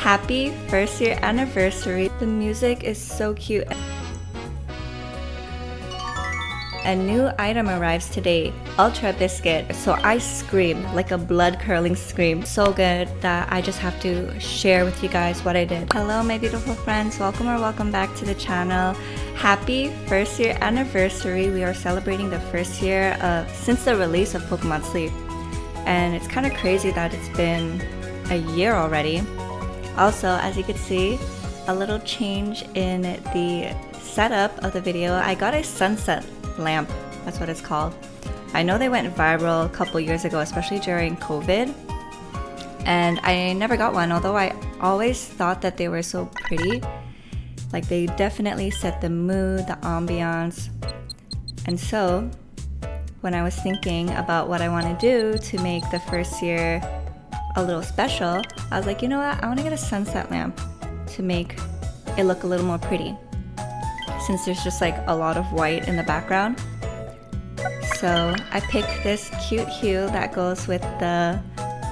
Happy first year anniversary. The music is so cute. A new item arrives today, Ultra Biscuit. So I screamed like a blood curdling scream. So good that I just have to share with you guys what I did. Hello my beautiful friends, welcome back to the channel. Happy first year anniversary. We are celebrating the first year since the release of Pokemon Sleep. And it's kind of crazy that it's been a year already. Also, as you can see, a little change in the setup of the video. I got a sunset lamp, that's what it's called. I know they went viral a couple years ago, especially during COVID, and I never got one, although I always thought that they were so pretty. Like, they definitely set the mood, the ambiance. And so when I was thinking about what I want to do to make the first year a little special, I was like, you know what, I want to get a sunset lamp to make it look a little more pretty, since there's just like a lot of white in the background. So I picked this cute hue that goes with the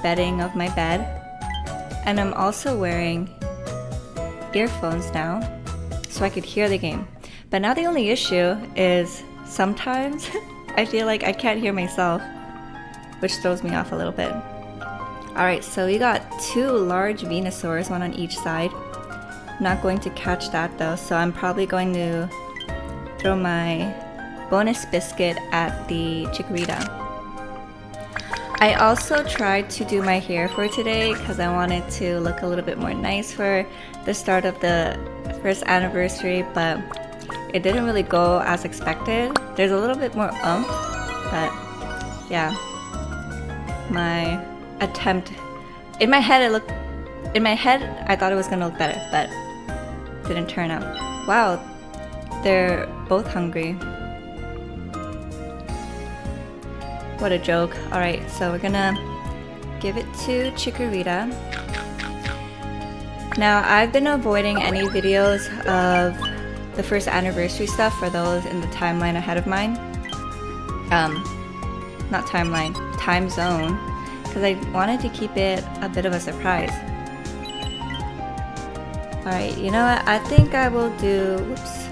bedding of my bed. And I'm also wearing earphones now so I could hear the game. But now the only issue is sometimes I feel like I can't hear myself, which throws me off a little bit. Alright, so we got two large Venusaurs, one on each side. Not going to catch that though, so I'm probably going to throw my bonus biscuit at the Chikorita. I also tried to do my hair for today because I wanted to look a little bit more nice for the start of the first anniversary, but it didn't really go as expected. There's a little bit more oomph, but yeah, my attempt in my head I thought it was gonna look better, but didn't turn out. Wow, they're both hungry. What a joke. Alright, so we're gonna give it to Chikorita. Now, I've been avoiding any videos of the first anniversary stuff for those in the timeline ahead of mine. Not timeline, time zone, because I wanted to keep it a bit of a surprise. Alright, you know what? I think I will do... Whoops.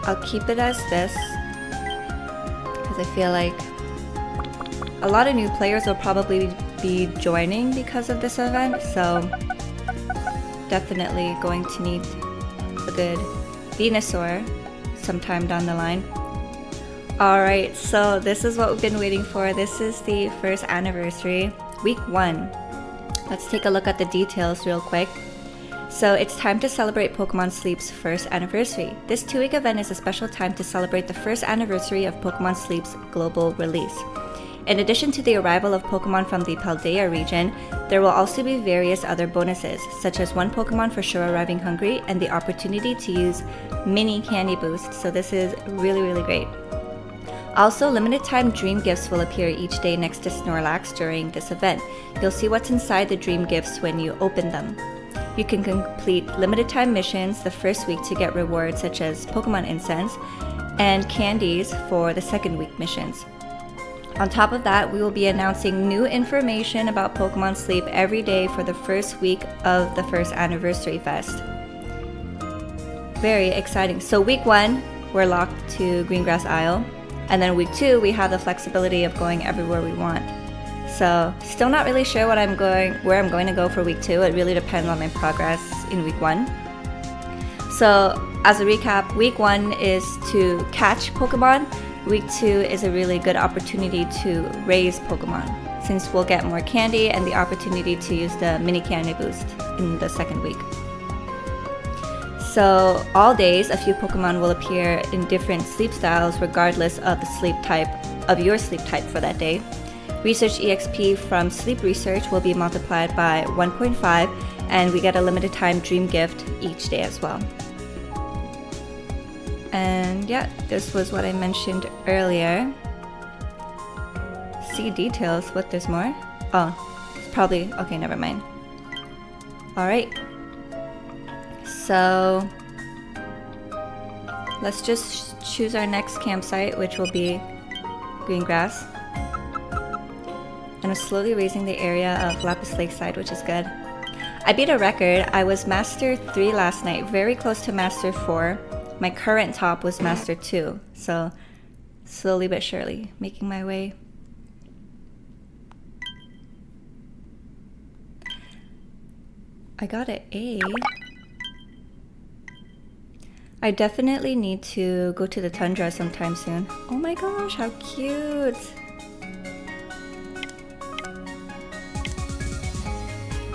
I'll keep it as this, because I feel like a lot of new players will probably be joining because of this event, so definitely going to need a good Venusaur sometime down the line. Alright, so this is what we've been waiting for. This is the first anniversary, week 1. Let's take a look at the details real quick. So it's time to celebrate Pokemon Sleep's first anniversary. This 2-week event is a special time to celebrate the first anniversary of Pokemon Sleep's global release. In addition to the arrival of Pokemon from the Paldea region, there will also be various other bonuses, such as one Pokemon for sure arriving hungry and the opportunity to use mini candy boosts. So this is really great. Also, limited time dream gifts will appear each day next to Snorlax during this event. You'll see what's inside the dream gifts when you open them. You can complete limited time missions the first week to get rewards such as Pokemon Incense and candies for the second week missions. On top of that, we will be announcing new information about Pokemon Sleep every day for the first week of the first anniversary fest. Very exciting. So week 1, we're locked to Greengrass Isle. And then week 2, we have the flexibility of going everywhere we want. So, still not really sure where I'm going to go for week 2. It really depends on my progress in week 1. So, as a recap, week 1 is to catch Pokemon. Week 2 is a really good opportunity to raise Pokemon, since we'll get more candy and the opportunity to use the mini candy boost in the second week. So all days, a few Pokemon will appear in different sleep styles regardless of the sleep type of your sleep type for that day. Research EXP from sleep research will be multiplied by 1.5, and we get a limited time dream gift each day as well. And yeah, this was what I mentioned earlier. See details, what, there's more? Oh, it's probably, okay, never mind. Alright. So let's just choose our next campsite, which will be Greengrass. and I'm slowly raising the area of Lapis Lakeside, which is good. I beat a record. I was Master 3 last night, very close to Master 4. My current top was Master 2, so slowly but surely making my way. I got an A. I definitely need to go to the tundra sometime soon. Oh my gosh, how cute!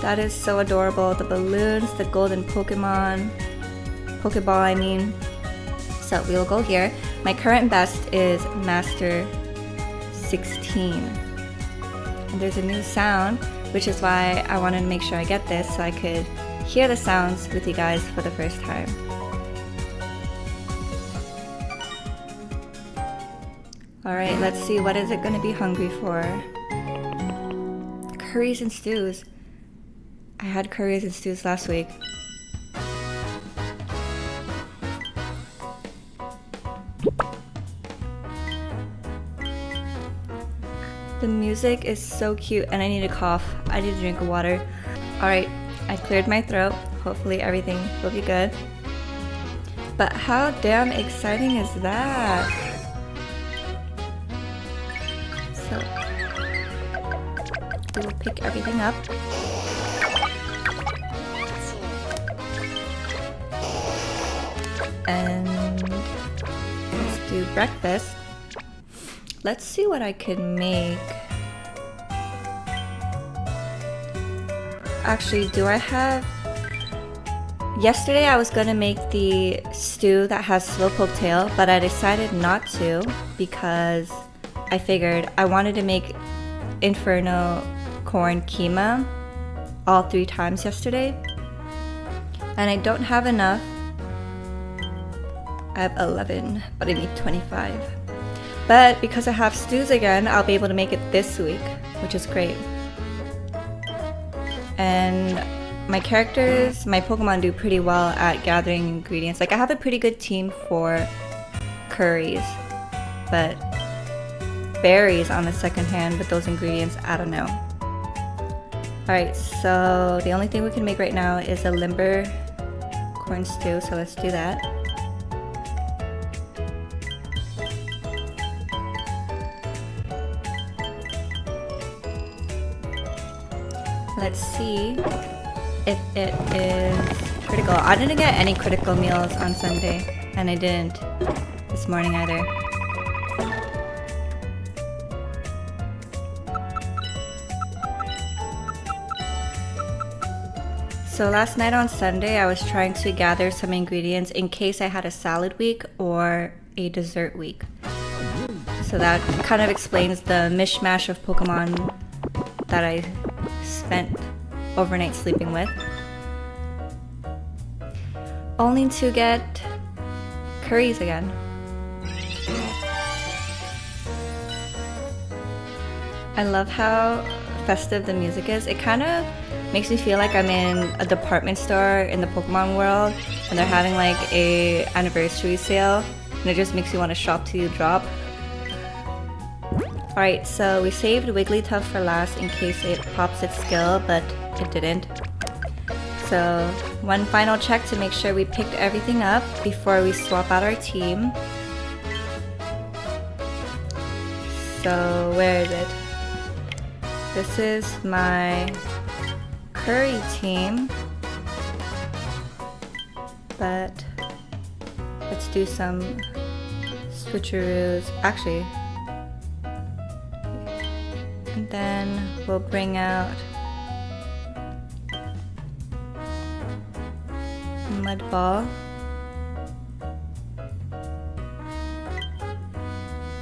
That is so adorable. The balloons, the golden Pokemon. Pokeball, I mean. So we will go here. My current best is Master 16. And there's a new sound, which is why I wanted to make sure I get this so I could hear the sounds with you guys for the first time. Alright, let's see, what is it going to be hungry for? Curries and stews. I had curries and stews last week. The music is so cute and I need to cough. I need to drink water. Alright, I cleared my throat. Hopefully everything will be good. But how damn exciting is that? So, we will pick everything up. And let's do breakfast. Let's see what I can make. Actually, do I have... Yesterday I was gonna make the stew that has slowpoke tail, but I decided not to because I figured I wanted to make Inferno corn keema all 3 times yesterday. And I don't have enough. I have 11, but I need 25. But because I have stews again, I'll be able to make it this week, which is great. And my characters, my Pokemon do pretty well at gathering ingredients. Like I have a pretty good team for curries, but berries on the second hand with those ingredients, I don't know. Alright, so the only thing we can make right now is a limber corn stew, so let's do that. Let's see if it is critical. I didn't get any critical meals on Sunday, and I didn't this morning either. So last night on Sunday, I was trying to gather some ingredients in case I had a salad week or a dessert week. So that kind of explains the mishmash of Pokemon that I spent overnight sleeping with, only to get curries again. I love how festive the music is. It kind of makes me feel like I'm in a department store in the Pokemon world and they're having like a anniversary sale and it just makes you want to shop till you drop. Alright, so we saved Wigglytuff for last in case it pops its skill, but it didn't. So, one final check to make sure we picked everything up before we swap out our team. So, where is it? This is my curry team. But, let's do some switcheroos. Actually, and then we'll bring out Mud Ball.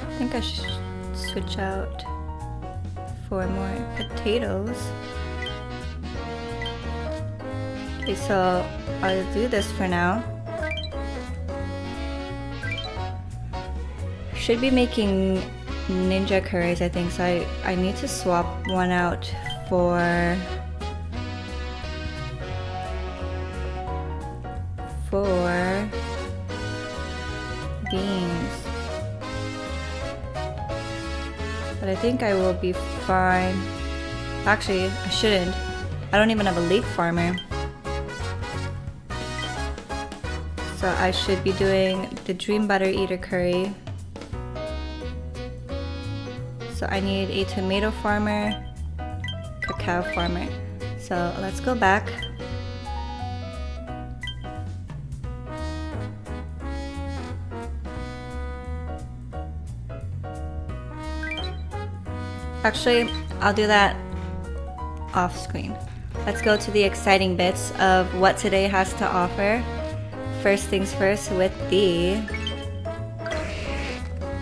I think I should switch out for more potatoes. Okay, so I'll do this for now. Should be making ninja curries, I think, so I need to swap one out for beans. But I think I will be fine. Actually, I shouldn't. I don't even have a leek farmer. So I should be doing the Dream Butter Eater curry. So I need a tomato farmer, cacao farmer. So let's go back. Actually, I'll do that off screen. Let's go to the exciting bits of what today has to offer. First things first with the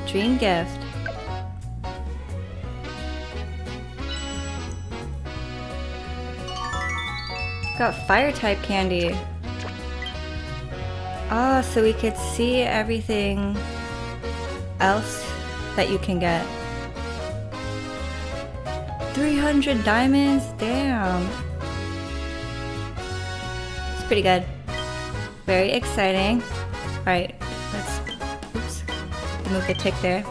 dream gift. Got fire type candy. Ah, so we could see everything else that you can get. 300 diamonds? Damn. It's pretty good. Very exciting. Alright, let's move the tick there.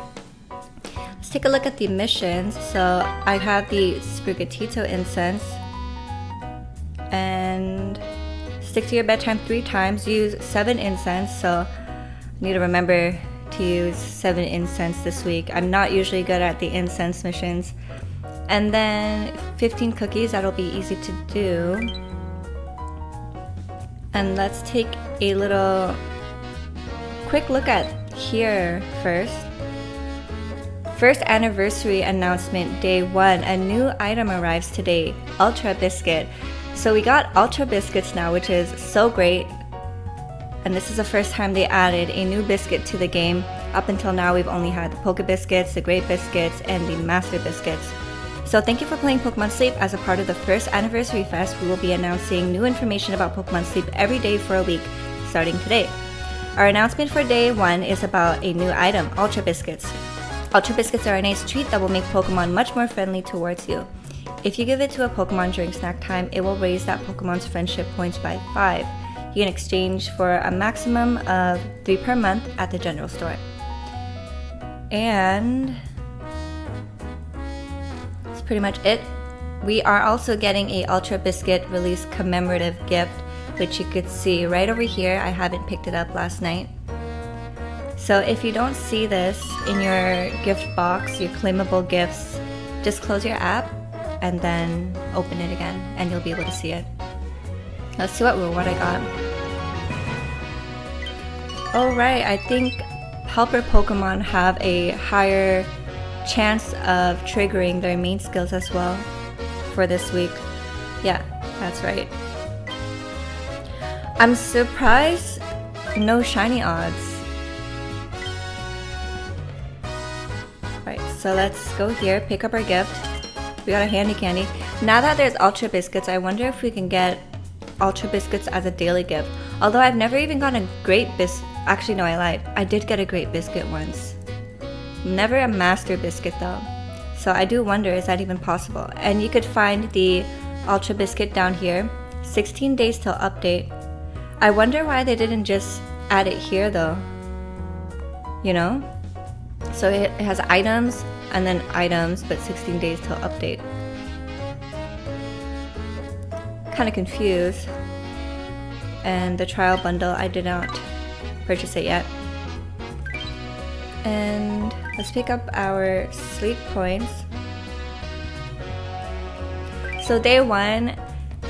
Let's take a look at the missions. So I have the Sprigatito incense. And stick to your bedtime 3 times. Use 7 incense. So I need to remember to use 7 incense this week. I'm not usually good at the incense missions. And then 15 cookies, that'll be easy to do. And let's take a little quick look at here first. First anniversary announcement, day 1. A new item arrives today, Ultra Biscuit. So we got Ultra Biscuits now, which is so great. And this is the first time they added a new biscuit to the game. Up until now, we've only had the Poke Biscuits, the Great Biscuits, and the Master Biscuits. So thank you for playing Pokemon Sleep. As a part of the first Anniversary Fest, we will be announcing new information about Pokemon Sleep every day for a week, starting today. Our announcement for day 1 is about a new item, Ultra Biscuits. Ultra Biscuits are a nice treat that will make Pokemon much more friendly towards you. If you give it to a Pokemon during snack time, it will raise that Pokemon's friendship points by 5. You can exchange for a maximum of 3 per month at the general store. And that's pretty much it. We are also getting a Ultra Biscuit release commemorative gift, which you could see right over here. I haven't picked it up last night. So if you don't see this in your gift box, your claimable gifts, just close your app and then open it again and you'll be able to see it. Let's see what reward I got. Alright, I think helper Pokemon have a higher chance of triggering their main skills as well for this week. Yeah, that's right. I'm surprised no shiny odds. Right, so let's go here, pick up our gift. We got a handy candy. Now that there's Ultra Biscuits, I wonder if we can get Ultra Biscuits as a daily gift. Although I've never even gotten a Great Biscuit. Actually, no, I lied. I did get a Great Biscuit once. Never a Master Biscuit though. So I do wonder, is that even possible? And you could find the Ultra Biscuit down here. 16 days till update. I wonder why they didn't just add it here though. You know? So it has items and then items, but 16 days till update. Kind of confused. And the trial bundle, I did not purchase it yet. And let's pick up our sleep points. So day 1,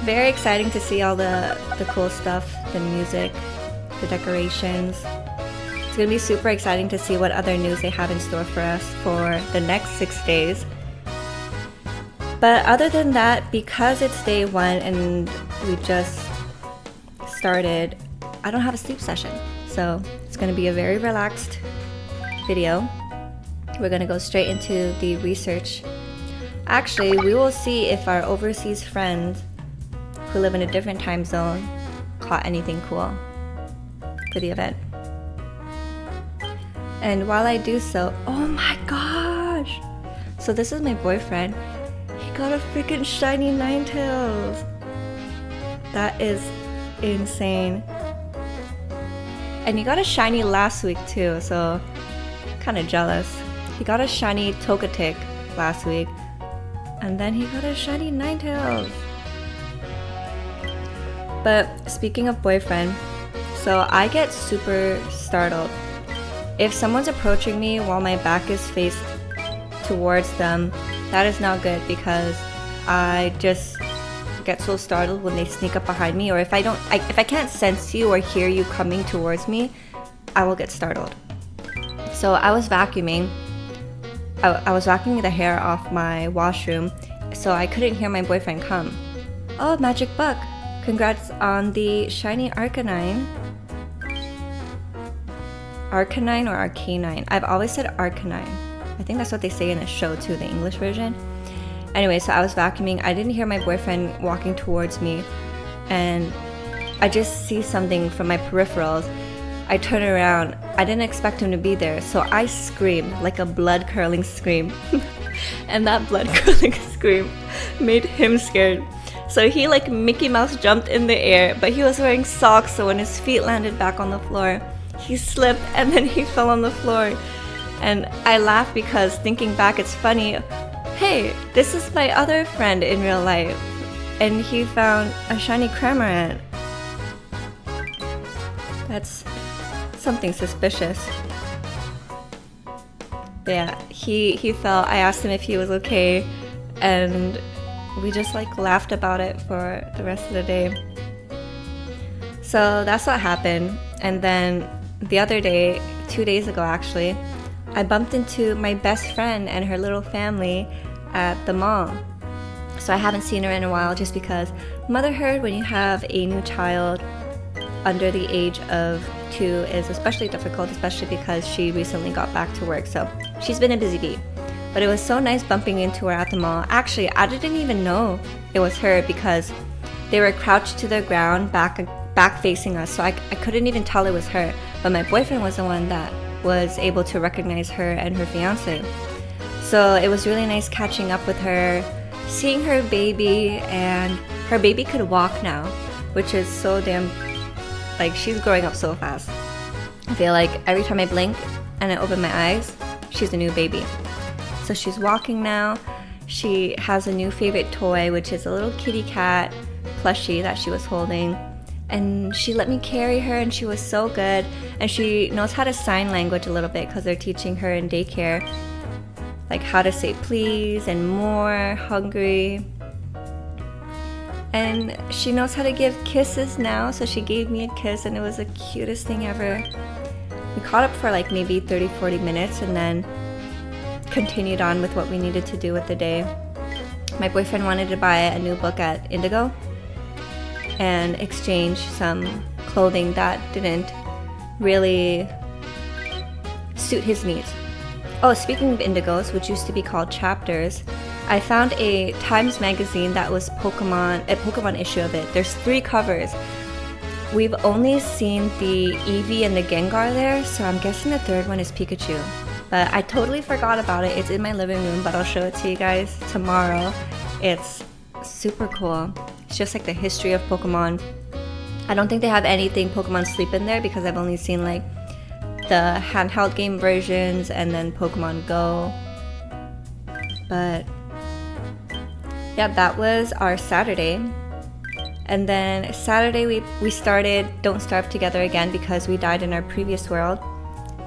very exciting to see all the cool stuff, the music, the decorations. It's gonna be super exciting to see what other news they have in store for us for the next 6 days. But other than that, because it's day 1 and we just started, I don't have a sleep session. So it's gonna be a very relaxed video. We're gonna go straight into the research. Actually, we will see if our overseas friends who live in a different time zone caught anything cool for the event. And while I do so, oh my gosh! So this is my boyfriend. He got a freaking shiny Ninetales. That is insane. And he got a shiny last week too, so kind of jealous. He got a shiny Togetic last week. And then he got a shiny Ninetales. But speaking of boyfriend, so I get super startled. If someone's approaching me while my back is faced towards them, that is not good because I just get so startled when they sneak up behind me, or if I can't sense you or hear you coming towards me, I will get startled. So I was vacuuming. I was vacuuming the hair off my washroom, so I couldn't hear my boyfriend come. Oh, Magic Buck! Congrats on the shiny Arcanine. Arcanine or Arcanine? I've always said Arcanine. I think that's what they say in the show too, the English version. Anyway, so I was vacuuming. I didn't hear my boyfriend walking towards me, and I just see something from my peripherals. I turn around. I didn't expect him to be there, so I screamed like a blood-curdling scream. And that blood-curdling scream made him scared. So he like Mickey Mouse jumped in the air, but he was wearing socks, so when his feet landed back on the floor, he slipped and then he fell on the floor. And I laughed because thinking back, it's funny. Hey, this is my other friend in real life, and he found a shiny Cramorant. That's something suspicious. But yeah, he fell. I asked him if he was okay, and we just like laughed about it for the rest of the day. So that's what happened. And then the other day, 2 days ago actually, I bumped into my best friend and her little family at the mall. So I haven't seen her in a while just because motherhood when you have a new child under the age of 2 is especially difficult, especially because she recently got back to work. So she's been a busy bee. But it was so nice bumping into her at the mall. Actually, I didn't even know it was her because they were crouched to the ground back facing us. So I couldn't even tell it was her. But my boyfriend was the one that was able to recognize her and her fiance. So it was really nice catching up with her, seeing her baby, and her baby could walk now, which is so damn, like, she's growing up so fast. I feel like every time I blink and I open my eyes, she's a new baby. So she's walking now. She has a new favorite toy, which is a little kitty cat plushie that she was holding. And she let me carry her, and she was so good. And she knows how to sign language a little bit because they're teaching her in daycare, like how to say please and more, hungry. And she knows how to give kisses now, so she gave me a kiss, and it was the cutest thing ever. We caught up for like maybe 30-40 minutes and then continued on with what we needed to do with the day. My boyfriend wanted to buy a new book at Indigo and exchange some clothing that didn't really suit his needs. Oh, speaking of Indigos, which used to be called Chapters, I found a Times magazine that was a Pokemon issue of it. There's 3 covers. We've only seen the Eevee and the Gengar there, so I'm guessing the 3rd one is Pikachu. But I totally forgot about it. It's in my living room, but I'll show it to you guys tomorrow. It's super cool. It's just like the history of Pokemon. I don't think they have anything Pokemon Sleep in there because I've only seen like the handheld game versions and then Pokemon Go. But yeah, that was our Saturday. And then Saturday we started Don't Starve Together again because we died in our previous world.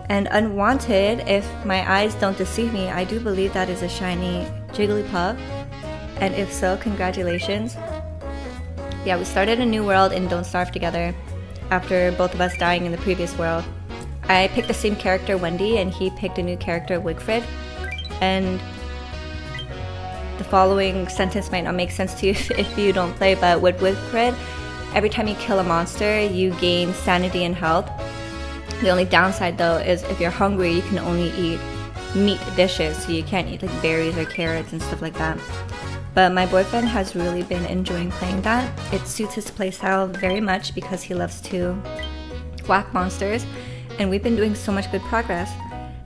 And unwanted, if my eyes don't deceive me, I do believe that is a shiny Jigglypuff. And if so, congratulations. Yeah, we started a new world in Don't Starve Together after both of us dying in the previous world. I picked the same character, Wendy, and he picked a new character, Wigfrid. And the following sentence might not make sense to you if you don't play, but with Wigfrid, every time you kill a monster, you gain sanity and health. The only downside though is if you're hungry, you can only eat meat dishes, so you can't eat like berries or carrots and stuff like that. But my boyfriend has really been enjoying playing that. It suits his playstyle very much because he loves to whack monsters, and we've been doing so much good progress.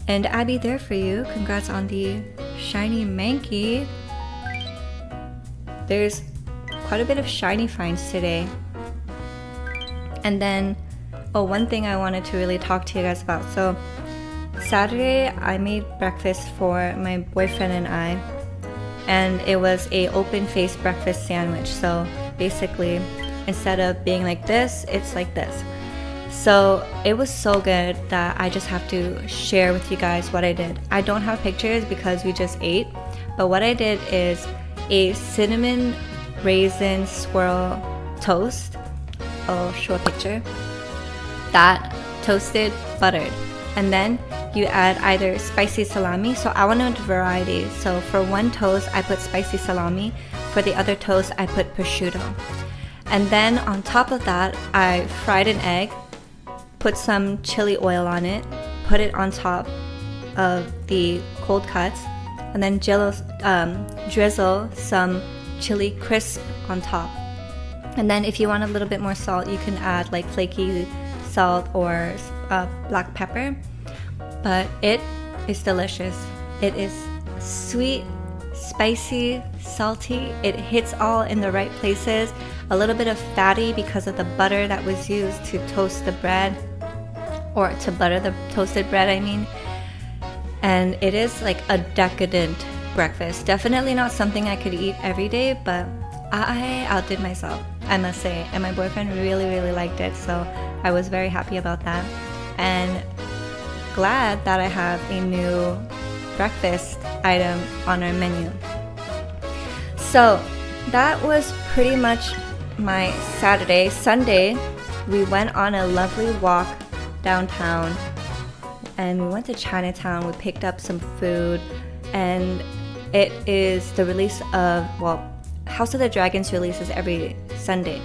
And Abby, there for you. Congrats on the shiny Mankey. There's quite a bit of shiny finds today. And then, oh, one thing I wanted to really talk to you guys about. So Saturday I made breakfast for my boyfriend and I, and it was a open-faced breakfast sandwich. So basically, instead of being like this, it's like this. So it was so good that I just have to share with you guys what I did. I don't have pictures because we just ate, but what I did is a cinnamon raisin swirl toast. I'll show a picture. That toasted, buttered, and then you add either spicy salami. So I wanted variety. So for one toast, I put spicy salami. For the other toast, I put prosciutto. And then on top of that, I fried an egg, put some chili oil on it, put it on top of the cold cuts, and then drizzle some chili crisp on top. And then if you want a little bit more salt, you can add like flaky salt or black pepper. But it is delicious. It is sweet, spicy, salty. It hits all in the right places. A little bit of fatty because of the butter that was used to toast the bread, or to butter the toasted bread, I mean. And it is like a decadent breakfast. Definitely not something I could eat every day, but I outdid myself, I must say. And my boyfriend really, really liked it, so I was very happy about that. And glad that I have a new breakfast item on our menu. So that was pretty much my Saturday. Sunday, we went on a lovely walk downtown, and we went to Chinatown. We picked up some food, and it is the release of, well, House of the Dragons releases every Sunday.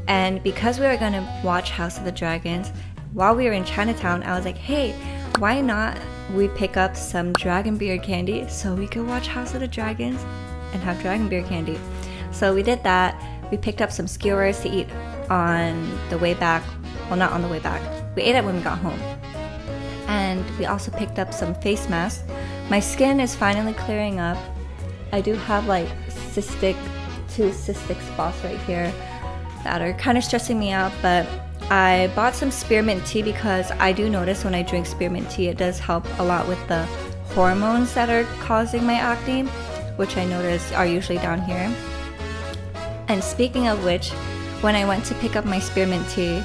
And because we were going to watch House of the Dragons, while we were in Chinatown, I was like, hey, why not we pick up some dragon beard candy so we could watch House of the Dragons and have dragon beard candy. So we did that. We picked up some skewers to eat on the way back. Well, not on the way back. We ate it when we got home. And we also picked up some face masks. My skin is finally clearing up. I do have like two cystic spots right here that are kind of stressing me out, but I bought some spearmint tea because I do notice when I drink spearmint tea, it does help a lot with the hormones that are causing my acne, which I notice are usually down here. And speaking of which, when I went to pick up my spearmint tea,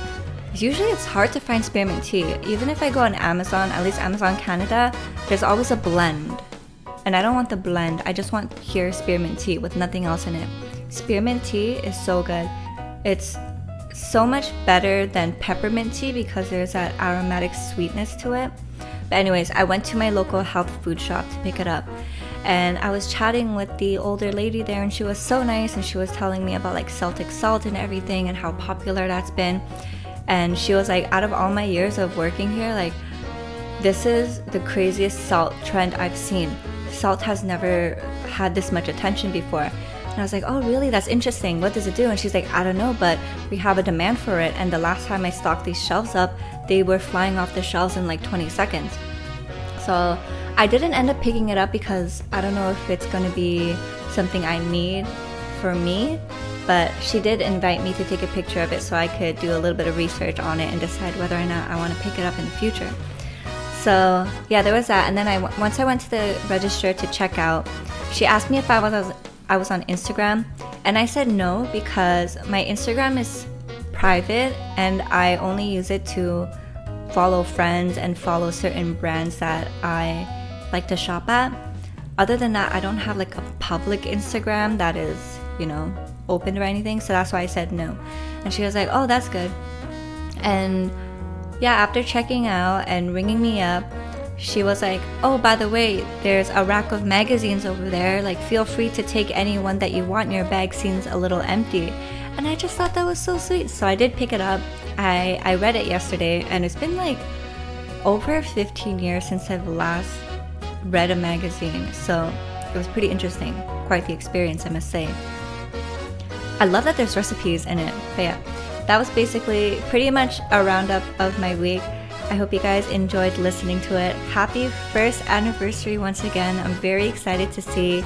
usually it's hard to find spearmint tea. Even if I go on Amazon, at least Amazon Canada, there's always a blend. And I don't want the blend, I just want pure spearmint tea with nothing else in it. Spearmint tea is so good. It's so much better than peppermint tea because there's that aromatic sweetness to it. But anyways, I went to my local health food shop to pick it up, and I was chatting with the older lady there, and she was so nice, and she was telling me about like Celtic salt and everything and how popular that's been. And she was like, out of all my years of working here, like, this is the craziest salt trend I've seen. Salt has never had this much attention before. And I was like, oh really, that's interesting, what does it do? And she's like, I don't know, but we have a demand for it, and the last time I stocked these shelves up, they were flying off the shelves in like 20 seconds. So I didn't end up picking it up because I don't know if it's going to be something I need for me, but she did invite me to take a picture of it so I could do a little bit of research on it and decide whether or not I want to pick it up in the future. So yeah, there was that. And then once I went to the register to check out, she asked me if I was on Instagram, and I said no because my Instagram is private and I only use it to follow friends and follow certain brands that I like to shop at. Other than that, I don't have like a public Instagram that is, you know, open or anything, so that's why I said no. And she was like, oh, that's good. And yeah, after checking out and ringing me up, she was like, oh, by the way, there's a rack of magazines over there, like feel free to take any one that you want, your bag seems a little empty. And I just thought that was so sweet, so I did pick it up. I read it yesterday, and it's been like over 15 years since I've last read a magazine, so it was pretty interesting. Quite the experience, I must say. I love that there's recipes in it. But yeah, that was basically pretty much a roundup of my week. I hope you guys enjoyed listening to it. Happy first anniversary once again. I'm very excited to see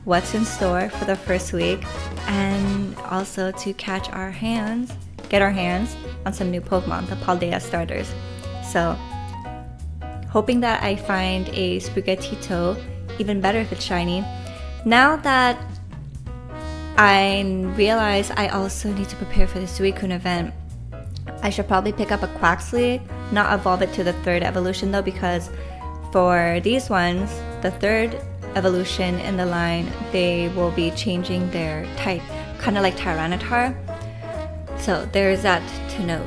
what's in store for the first week, and also to get our hands on some new Pokemon, the Paldea starters. So hoping that I find a Spaghettito, even better if it's shiny. Now that I realize I also need to prepare for the Suicune event, I should probably pick up a Quaxly, not evolve it to the 3rd evolution though, because for these ones, the 3rd evolution in the line, they will be changing their type, kind of like Tyranitar. So there's that to note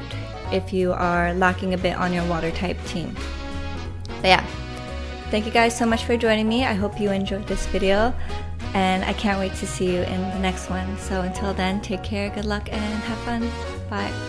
if you are lacking a bit on your water type team. But yeah, thank you guys so much for joining me. I hope you enjoyed this video, and I can't wait to see you in the next one. So until then, take care, good luck, and have fun. Bye.